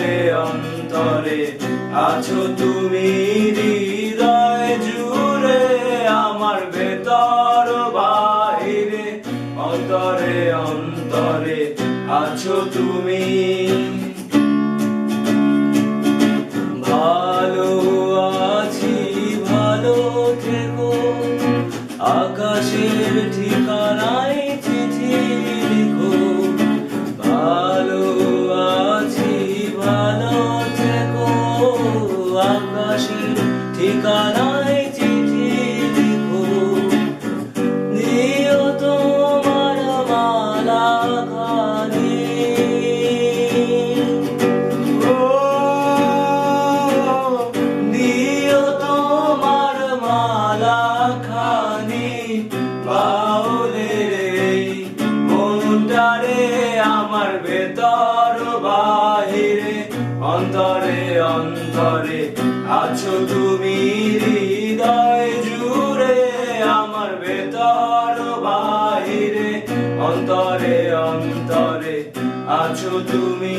অন্তরে অন্তরে আছো তুমি, হৃদয় জুড়ে আমার ভেতর বাহিরে অন্তরে অন্তরে আছো তুমি। ভালো আছি ভালো থেকো, আকাশের ঠিকানায় চিঠি লিখো। ভালো আছি ভালো থেকো, আকাশের ঠিকানায় চিঠি লিখো। দিও তোমার মালা খানি, দিও তোমার মালা খানি বাউলের মনটারে আমার ভেতর বাহিরে অন্তরে অন্তরে আছো তুমি, হৃদয় জুড়ে আমার ভেতর বাহিরে অন্তরে অন্তরে আছো তুমি।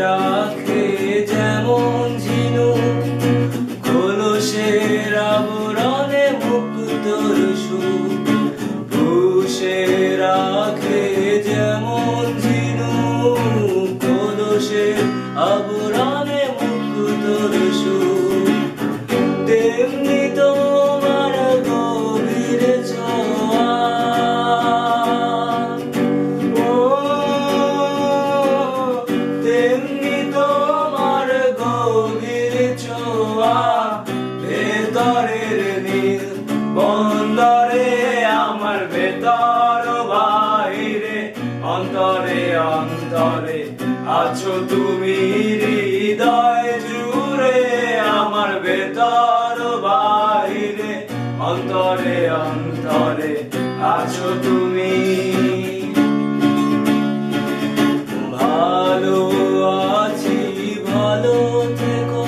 রাখে যেমন ঝিনুক খোলসের আবরণে মুক্তোর সুখ, পুষে রাখে যেমন ঝিনুক খোলসের আবরণে মুক্তোর সুখ, তেমনি তোমার গভীর ছোঁয়া, তেমনি তোমার গভীর ছোঁয়া। ভেতরের নীল বন্দরে আমার ভেতর বাহিরে অন্তরে অন্তরে আছো তুমি, হৃদয় জুড়ে আমার ভেতর বাহিরে অন্তরে অন্তরে আছো তুমি। ভালো আছি ভালো থেকো,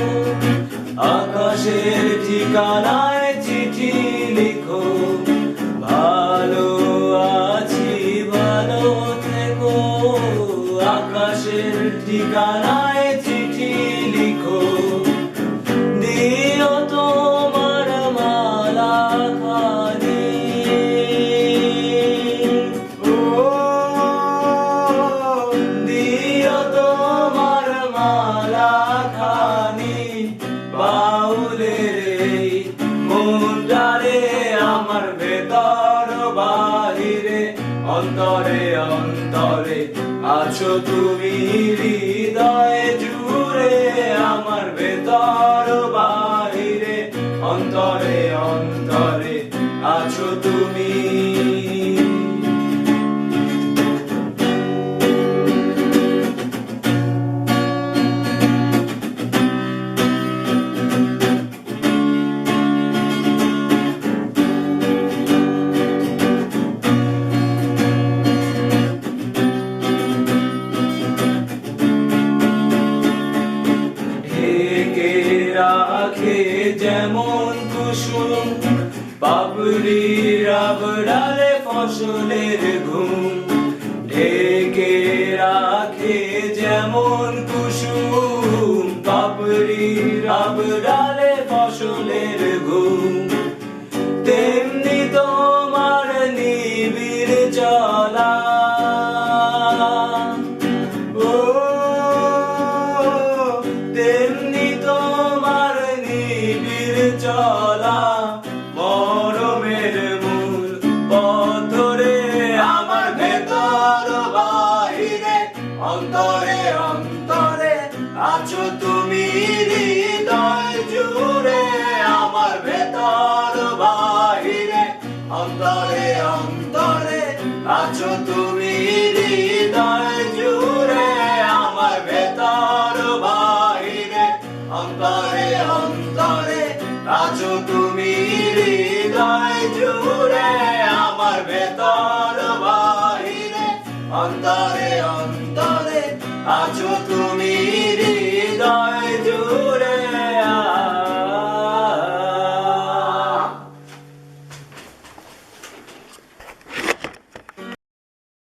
আকাশের ঠিকানায় চিঠি লিখো। ভালো আছি ভালো থেকো, আকাশের ঠিকানায় চিঠি লিখো। দিও তোমার মালা খানি, দিও তোমার মালা খানি বাউলের মনটারে আমার ভেতর বাহিরে অন্তরে অন্তরে আছো তুমি, হৃদয় জুড়ে আমার ভেতর বাহিরে অন্তরে অন্তরে আছো তুমি। রাখে যেমন কুসুম পাপড়ির আবড়ালে ফসলের ঘুম, ঢেকে রাখে যেমন কুসুম পাপড়ির আবড়ালে ফসলের ঘুম, তেমনি তোমার নিবিড় চলা। তেমনি তোমার নিবিড় চলা মরমের মূল পথরে আমার ভেতর বাহিরে অন্তরে অন্তরে আছো তুমি, হৃদয় জুড়ে আমার ভেতর বাহিরে অন্তরে অন্তরে আছো তুমি, হৃদয় জুড়ে আমার ভেতর বাহিরে অন্তরে অন্তরে আছো তুমি, হৃদয় ঘুরে আমার ভেতর বাহিরে অন্তরে অন্তরে আছো তুমি হৃদয় জুড়ে